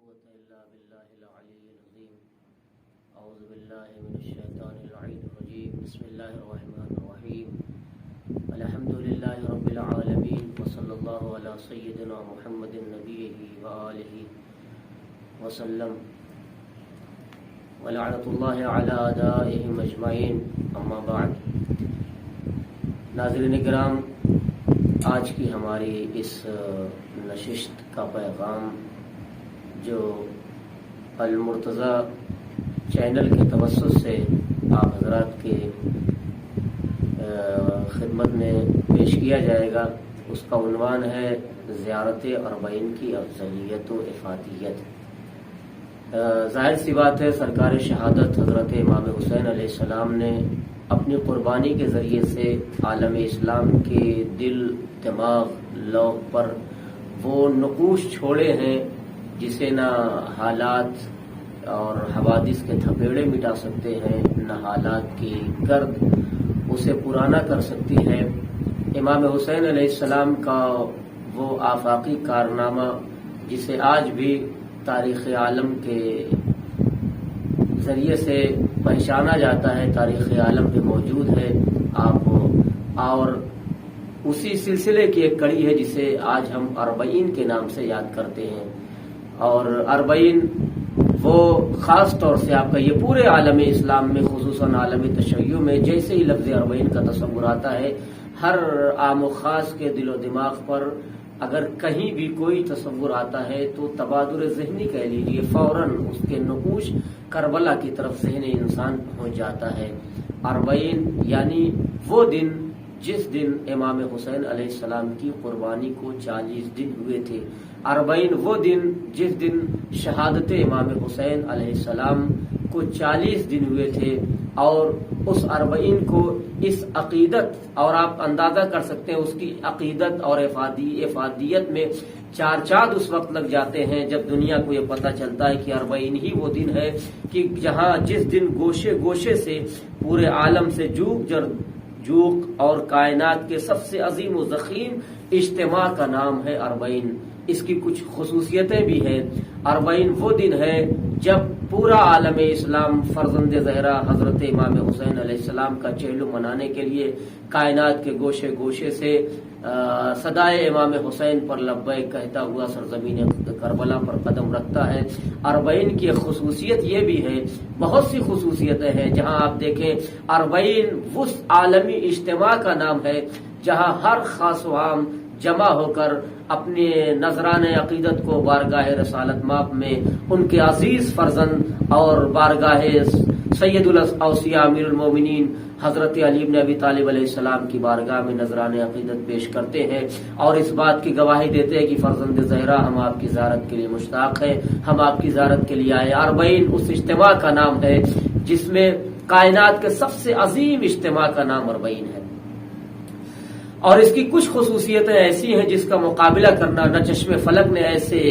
قوة إلا بالله العلي العظيم. أعوذ بالله من الشيطان اللعين الرجيم. بسم الله الرحمن الرحيم. الحمد لله رب العالمين وصلى الله على سيدنا محمد نبيه وآله وسلم ولعنة الله على أعدائهم أجمعين. أما بعد. ناظرین کرام، آج کی ہماری اس نشست کا پیغام جو المرتضی چینل کے توسط سے آپ حضرات کے خدمت میں پیش کیا جائے گا، اس کا عنوان ہے زیارت اربعین کی افضلیت و افادیت. ظاہر سی بات ہے، سرکار شہادت حضرت امام حسین علیہ السلام نے اپنی قربانی کے ذریعے سے عالم اسلام کے دل، دماغ، لوح پر وہ نقوش چھوڑے ہیں جسے نہ حالات اور حوادث کے تھپیڑے مٹا سکتے ہیں، نہ حالات کی گرد اسے پرانا کر سکتی ہے. امام حسین علیہ السلام کا وہ آفاقی کارنامہ جسے آج بھی تاریخ عالم کے ذریعے سے پہچانا جاتا ہے، تاریخ عالم میں موجود ہے آپ، اور اسی سلسلے کی ایک کڑی ہے جسے آج ہم اربعین کے نام سے یاد کرتے ہیں. اور اربعین وہ خاص طور سے آپ کا یہ پورے عالم اسلام میں، خصوصاً عالم تشیع میں جیسے ہی لفظ اربعین کا تصور آتا ہے، ہر عام و خاص کے دل و دماغ پر اگر کہیں بھی کوئی تصور آتا ہے تو تبادر ذہنی کہہ لیجیے، فوراً اس کے نقوش کربلا کی طرف ذہن انسان پہنچ جاتا ہے. اربعین یعنی وہ دن جس دن امام حسین علیہ السلام کی قربانی کو 40 دن ہوئے تھے. اربعین وہ دن جس دن شہادت امام حسین علیہ السلام کو 40 دن ہوئے تھے. اور اس اربعین کو اس عقیدت، اور آپ اندازہ کر سکتے ہیں اس کی عقیدت اور افادیت میں 4 چاند اس وقت لگ جاتے ہیں جب دنیا کو یہ پتہ چلتا ہے کہ اربعین ہی وہ دن ہے کہ جہاں جس دن گوشے گوشے سے پورے عالم سے جوق اور کائنات کے سب سے عظیم و ضخیم اجتماع کا نام ہے اربعین. اس کی کچھ خصوصیتیں بھی ہیں. اربعین وہ دن ہے جب پورا عالم اسلام فرزند زہرا حضرت امام حسین علیہ السلام کا چہلو منانے کے لیے کائنات کے گوشے گوشے سے صدائے امام حسین پر لبیک کہتا ہوا سرزمین کربلا پر قدم رکھتا ہے. اربعین کی خصوصیت یہ بھی ہے، بہت سی خصوصیتیں ہیں. جہاں آپ دیکھیں، اربعین اس عالمی اجتماع کا نام ہے جہاں ہر خاص و عام جمع ہو کر اپنے نذران عقیدت کو بارگاہ رسالت ماپ میں ان کے عزیز فرزند اور بارگاہ سید الاوصیاء امیر المومنین حضرت علی بن ابی طالب علیہ السلام کی بارگاہ میں نذران عقیدت پیش کرتے ہیں اور اس بات کی گواہی دیتے ہیں کہ فرزند زہرا، ہم آپ کی زیارت کے لیے مشتاق ہیں، ہم آپ کی زیارت کے لیے آئے. اربعین اس اجتماع کا نام ہے جس میں کائنات کے سب سے عظیم اجتماع کا نام اربعین ہے. اور اس کی کچھ خصوصیتیں ایسی ہیں جس کا مقابلہ کرنا نہ چشم فلک نے ایسے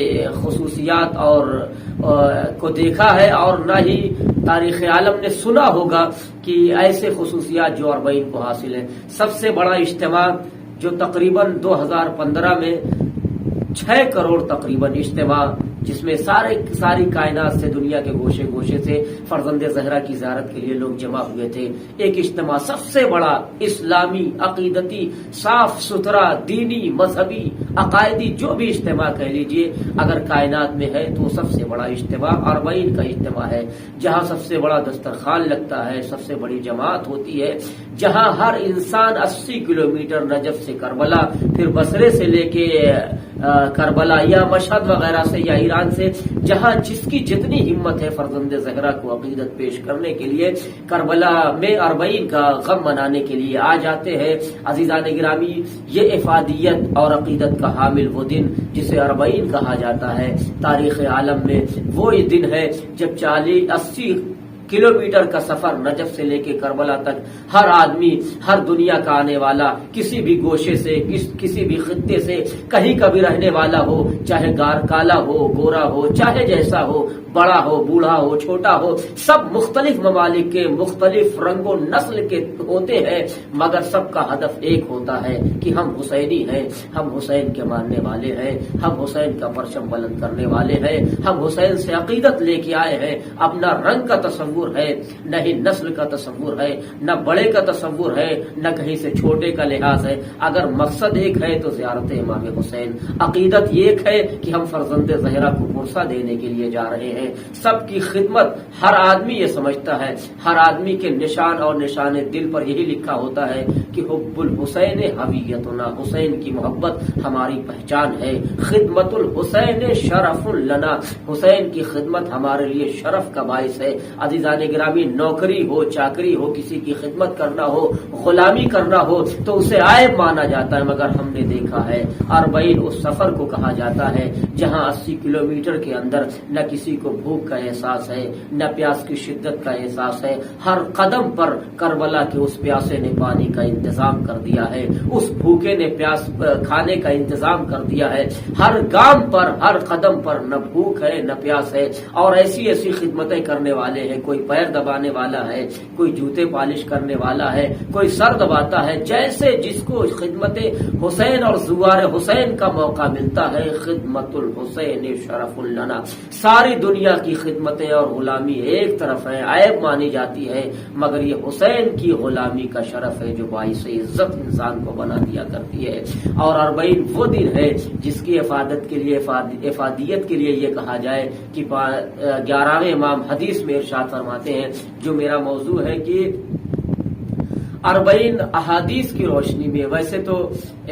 خصوصیات اور کو دیکھا ہے، اور نہ ہی تاریخ عالم نے سنا ہوگا کہ ایسے خصوصیات جو اربعین کو حاصل ہیں. سب سے بڑا اجتماع جو تقریباً 2015 میں 6 کروڑ تقریباً اجتماع، جس میں ساری کائنات سے، دنیا کے گوشے گوشے سے فرزند زہرا کی زیارت کے لیے لوگ جمع ہوئے تھے. ایک اجتماع سب سے بڑا اسلامی، عقیدتی، صاف ستھرا، دینی، مذہبی، عقائدی جو بھی اجتماع کہہ لیجئے اگر کائنات میں ہے تو سب سے بڑا اجتماع اربعین کا اجتماع ہے. جہاں سب سے بڑا دسترخوان لگتا ہے، سب سے بڑی جماعت ہوتی ہے، جہاں ہر انسان 80 کلومیٹر نجف سے کربلا، پھر بصرے سے لے کے کربلا یا مشہد وغیرہ سے یا ایران سے، جہاں جس کی جتنی ہمت ہے فرزند زہرا کو عقیدت پیش کرنے کے لیے کربلا میں اربعین کا غم منانے کے لیے آ جاتے ہیں. عزیزان گرامی، یہ افادیت اور عقیدت کا حامل وہ دن جسے اربعین کہا جاتا ہے، تاریخ عالم میں وہ یہ دن ہے جب 80 کلومیٹر کا سفر نجف سے لے کے کربلا تک ہر آدمی، ہر دنیا کا آنے والا، کسی بھی گوشے سے، کسی بھی خطے سے، کہیں کا بھی رہنے والا ہو، چاہے کالا ہو، گورا ہو، چاہے جیسا ہو، بڑا ہو بوڑھا ہو چھوٹا ہو، سب مختلف ممالک کے مختلف رنگ و نسل کے ہوتے ہیں، مگر سب کا ہدف ایک ہوتا ہے کہ ہم حسینی ہیں، ہم حسین کے ماننے والے ہیں، ہم حسین کا پرچم بلند کرنے والے ہیں، ہم حسین سے عقیدت لے کے آئے ہیں۔ اب نہ رنگ کا تصور ہے، نہ ہی نسل کا تصور ہے، نہ بڑے کا تصور ہے، نہ کہیں سے چھوٹے کا لحاظ ہے۔ اگر مقصد ایک ہے تو زیارت امام حسین، عقیدت ایک ہے کہ ہم فرزند زہرا کو پرسہ دینے کے لیے جا رہے ہیں۔ سب کی خدمت، ہر آدمی یہ سمجھتا ہے، ہر آدمی کے نشان اور نشان دل پر یہی لکھا ہوتا ہے کہ حب الحسین ہویتنا، حسین کی محبت ہماری پہچان ہے۔ خدمت الحسین شرف لنا، حسین کی خدمت ہمارے لیے شرف کا باعث ہے۔ عزیزان گرامی، نوکری ہو چاکری ہو، کسی کی خدمت کرنا ہو، غلامی کرنا ہو تو اسے عیب مانا جاتا ہے، مگر ہم نے دیکھا ہے 40 اس سفر کو کہا جاتا ہے جہاں 80 کلومیٹر کے اندر نہ کسی کو بھوک کا احساس ہے، نہ پیاس کی شدت کا احساس ہے۔ ہر قدم پر کربلا کے اس پیاسے نے پانی کا انتظام کر دیا ہے، اس بھوکے نے پیاس کھانے کا انتظام کر دیا ہے۔ ہر گام پر، ہر قدم پر نہ بھوک ہے نہ پیاس ہے، اور ایسی ایسی خدمتیں کرنے والے ہیں۔ کوئی پیر دبانے والا ہے، کوئی جوتے پالش کرنے والا ہے، کوئی سر دباتا ہے، جیسے جس کو خدمت حسین اور زوار حسین کا موقع ملتا ہے۔ خدمت الحسین شرف لنا، ساری دنیا کی خدمتیں اور غلامی ایک طرف ہے، عیب مانی جاتی ہے، مگر یہ حسین کی غلامی کا شرف ہے جو باعث عزت انسان کو بنا دیا کرتی ہے۔ اور 40 وہ دن ہے جس کی افادت کے لیے، افادیت کے لیے یہ کہا جائے کہ 11ویں امام حدیث میں ارشاد فرماتے ہیں، جو میرا موضوع ہے کہ 40 احادیث کی روشنی میں، ویسے تو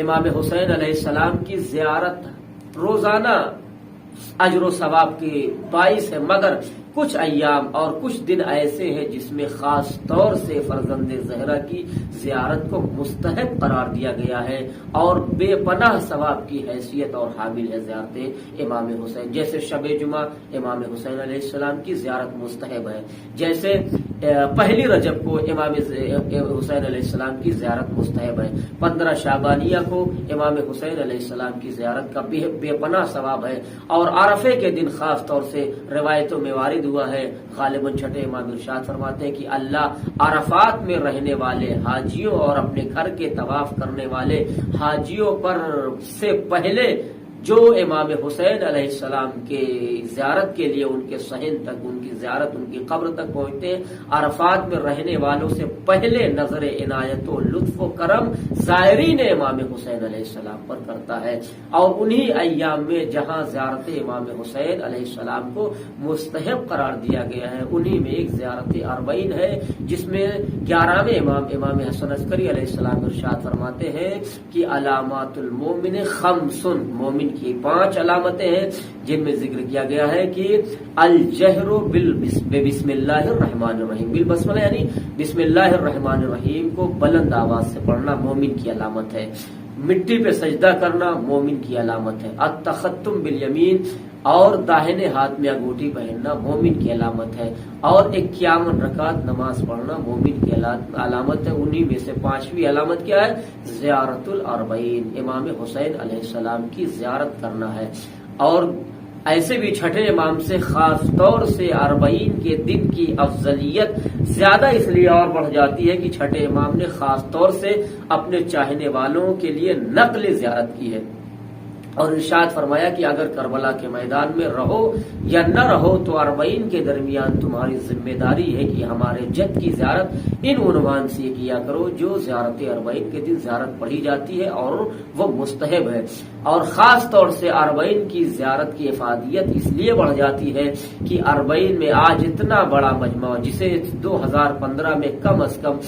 امام حسین علیہ السلام کی زیارت روزانہ اجر و ثواب کی باعث ہے، مگر کچھ ایام اور کچھ دن ایسے ہیں جس میں خاص طور سے فرزند زہرا کی زیارت کو مستحب قرار دیا گیا ہے اور بے پناہ ثواب کی حیثیت اور حامل ہے زیارت امام حسین۔ جیسے شب جمعہ امام حسین علیہ السلام کی زیارت مستحب ہے، جیسے پہلی رجب کو امام حسین علیہ السلام کی زیارت مستحب ہے، 15 شعبانیہ کو امام حسین علیہ السلام کی زیارت کا بے پناہ ثواب ہے، اور عرفے کے دن خاص طور سے روایتوں میں وارد ہوا ہے، غالباً چھٹے امام ارشاد فرماتے ہیں کہ اللہ عرفات میں رہنے والے حاجیوں اور اپنے گھر کے طواف کرنے والے حاجیوں پر سے پہلے جو امام حسین علیہ السلام کے زیارت کے لیے ان کے صحن تک، ان کی زیارت، ان کی قبر تک پہنچتے ہیں، عرفات میں رہنے والوں سے پہلے نظر عنایت و لطف و کرم زائرین امام حسین علیہ السلام پر کرتا ہے۔ اور انہی ایام میں جہاں زیارت امام حسین علیہ السلام کو مستحب قرار دیا گیا ہے، انہی میں ایک زیارت 40 ہے، جس میں 11ویں امام حسن عسکری علیہ السلام ارشاد فرماتے ہیں کہ علامات المومن خمس، مومن کی 5 علامتیں ہیں، جن میں ذکر کیا گیا ہے کہ الجہر بسم اللہ الرحمن الرحیم، بالبسملہ یعنی بسم اللہ الرحمن الرحیم کو بلند آواز سے پڑھنا مومن کی علامت ہے، مٹی پہ سجدہ کرنا مومن کی علامت ہے، التختم بالیمین اور داہنے ہاتھ میں انگوٹھی پہننا مومن کی علامت ہے، اور 51 رکعت نماز پڑھنا مومن کی علامت ہے۔ انہی میں سے 5ویں علامت کیا ہے؟ زیارت 40، امام حسین علیہ السلام کی زیارت کرنا ہے۔ اور ایسے بھی چھٹے امام سے خاص طور سے 40 کے دن کی افضلیت زیادہ اس لیے اور بڑھ جاتی ہے کہ چھٹے امام نے خاص طور سے اپنے چاہنے والوں کے لیے نقل زیارت کی ہے، اور ارشاد فرمایا کہ اگر کربلا کے میدان میں رہو یا نہ رہو تو 40 کے درمیان تمہاری ذمہ داری ہے کہ ہمارے جد کی زیارت ان عنوان سے کیا کرو جو زیارت 40 کے دن زیارت پڑھی جاتی ہے اور وہ مستحب ہے۔ اور خاص طور سے 40 کی زیارت کی افادیت اس لیے بڑھ جاتی ہے کہ 40 میں آج اتنا بڑا مجمع، جسے 2015 میں کم از کم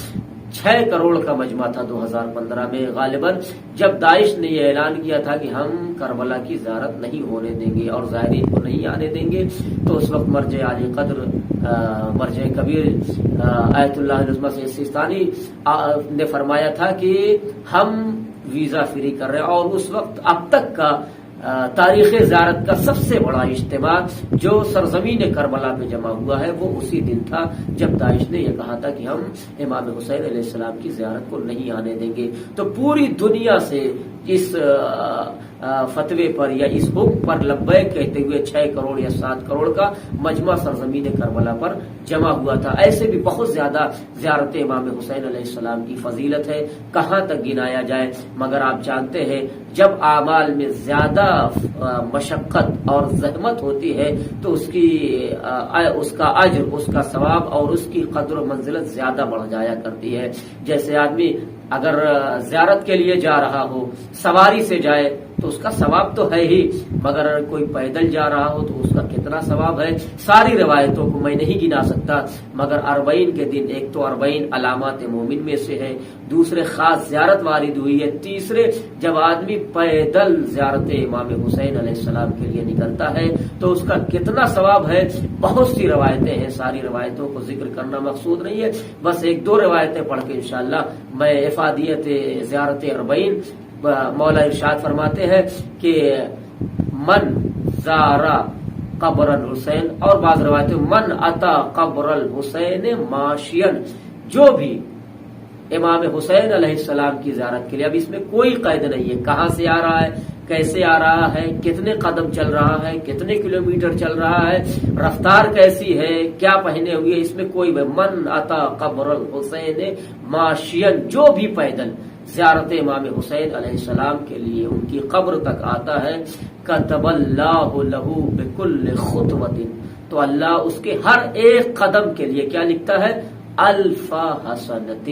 6 کروڑ کا مجمع تھا، 2015 میں غالباً جب داعش نے یہ اعلان کیا تھا کہ ہم کربلا کی زیارت نہیں ہونے دیں گے اور زائرین کو نہیں آنے دیں گے، تو اس وقت مرجع عالی قدر مرجع کبیر آیت اللہ العظمہ سیستانی نے فرمایا تھا کہ ہم ویزا فری کر رہے ہیں، اور اس وقت اب تک کا تاریخ زیارت کا سب سے بڑا اجتماع جو سرزمین کربلا میں جمع ہوا ہے وہ اسی دن تھا جب داعش نے یہ کہا تھا کہ ہم امام حسین علیہ السلام کی زیارت کو نہیں آنے دیں گے۔ تو پوری دنیا سے اس فتوے پر یا اس حکم پر لبیک کہتے ہوئے 6 کروڑ یا 7 کروڑ کا مجمع سرزمین کربلا پر جمع ہوا تھا۔ ایسے بھی بہت زیادہ زیارت امام حسین علیہ السلام کی فضیلت ہے، کہاں تک گنایا جائے، مگر آپ جانتے ہیں جب اعمال میں زیادہ مشقت اور زحمت ہوتی ہے تو اس کا اجر، اس کا ثواب اور اس کی قدر و منزلت زیادہ بڑھ جایا کرتی ہے۔ جیسے آدمی اگر زیارت کے لیے جا رہا ہو، سواری سے جائے تو اس کا ثواب تو ہے ہی، مگر کوئی پیدل جا رہا ہو تو اس کا کتنا ثواب ہے۔ ساری روایتوں کو میں نہیں گنا سکتا، مگر 40 کے دن ایک تو 40 علامات مومن میں سے ہے، دوسرے خاص زیارت وارد ہوئی ہے، تیسرے جب آدمی پیدل زیارت امام حسین علیہ السلام کے لیے نکلتا ہے تو اس کا کتنا ثواب ہے۔ بہت سی روایتیں ہیں، ساری روایتوں کو ذکر کرنا مقصود نہیں ہے، بس 1-2 روایتیں پڑھ کے انشاءاللہ میں افادیت زیارت 40 مولا ارشاد فرماتے ہیں کہ من زارا قبر الحسین، اور بعض روایتیں من اتا قبر الحسین ماشین، جو بھی امام حسین علیہ السلام کی زیارت کے لیے، اب اس میں کوئی قید نہیں ہے کہاں سے آ رہا ہے، کیسے آ رہا ہے، کتنے قدم چل رہا ہے، کتنے کلومیٹر چل رہا ہے، رفتار کیسی ہے، کیا پہنے ہوئے، اس میں کوئی من اتا قبر الحسین ماشین، جو بھی پیدل زیارت امام حسین علیہ السلام کے لیے ان کی قبر تک آتا ہے، کتب اللہ لہ بکل خطوۃ، تو اللہ اس کے ہر ایک قدم کے لیے کیا لکھتا ہے، الف حسنۃ،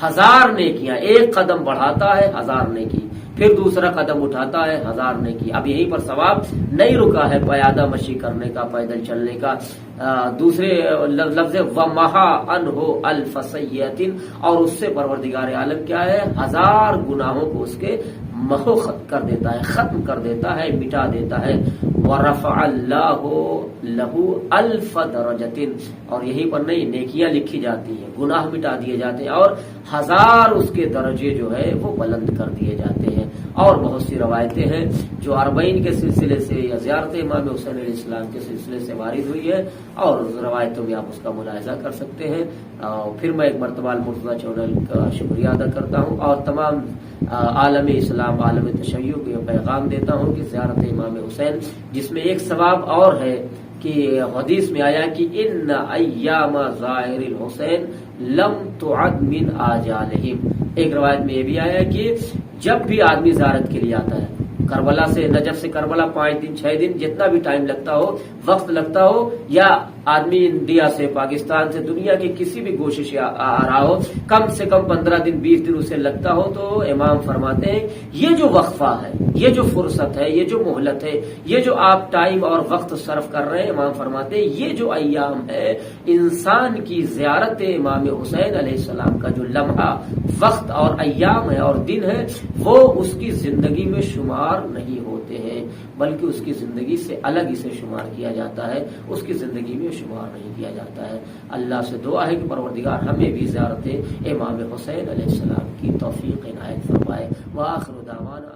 1000 نیکیاں، ایک قدم بڑھاتا ہے 1000 نیکی، پھر دوسرا قدم اٹھاتا ہے 1000 نیکی۔ اب یہیں پر ثواب نہیں رکا ہے پیادہ مشی کرنے کا، پیدل چلنے کا۔ دوسرے لفظ ومحا عنہ الف سیئۃ، اور اس سے پروردگار عالم کیا ہے، 1000 گناہوں کو اس کے محو کر دیتا ہے، ختم کر دیتا ہے، مٹا دیتا ہے۔ ورفع اللہ لہ الف درجۃ، اور یہیں پر نہیں، نیکیاں لکھی جاتی ہیں، گناہ مٹا دیے جاتے ہیں، اور 1000 اس کے درجے جو ہے وہ بلند کر دیے جاتے ہیں۔ اور بہت سی روایتیں ہیں جو 40 کے سلسلے سے یا زیارت امام حسین علیہ السلام کے سلسلے سے وارد ہوئی ہے، اور روایتوں میں آپ اس کا ملاحظہ کر سکتے ہیں۔ پھر میں ایک مرتبہ المرتضیٰ چینل کا شکریہ ادا کرتا ہوں، اور تمام عالم اسلام، عالم تشیع کو یہ پیغام دیتا ہوں کہ زیارت امام حسین، جس میں ایک ثواب اور ہے کہ حدیث میں آیا کہ ان ایام ظاہر الحسین لم تعد من آجالہم، ایک روایت میں یہ بھی آیا کہ جب بھی آدمی زیارت کے لیے آتا ہے، کربلا سے، نجف سے کربلا 5 دن 6 دن جتنا بھی ٹائم لگتا ہو، وقت لگتا ہو، یا آدمی انڈیا سے، پاکستان سے، دنیا کے کسی بھی گوشے سے آ رہا ہو، کم سے کم 15 دن 20 دن اسے لگتا ہو، تو امام فرماتے ہیں یہ جو وقفہ ہے، یہ جو فرصت ہے، یہ جو مہلت ہے، یہ جو آپ ٹائم اور وقت صرف کر رہے ہیں، امام فرماتے ہیں یہ جو ایام ہے، انسان کی زیارت امام حسین علیہ السلام کا جو لمحہ وقت اور ایام ہے اور دن ہے، وہ اس کی زندگی میں شمار نہیں ہوتے ہیں، بلکہ اس کی زندگی سے الگ اسے شمار کیا جاتا ہے، اس کی زندگی میں شمار نہیں کیا جاتا ہے۔ اللہ سے دعا ہے کہ پروردگار ہمیں بھی زیارت امام حسین علیہ السلام کی توفیق عنایت فرمائے۔ وآخر دعوانا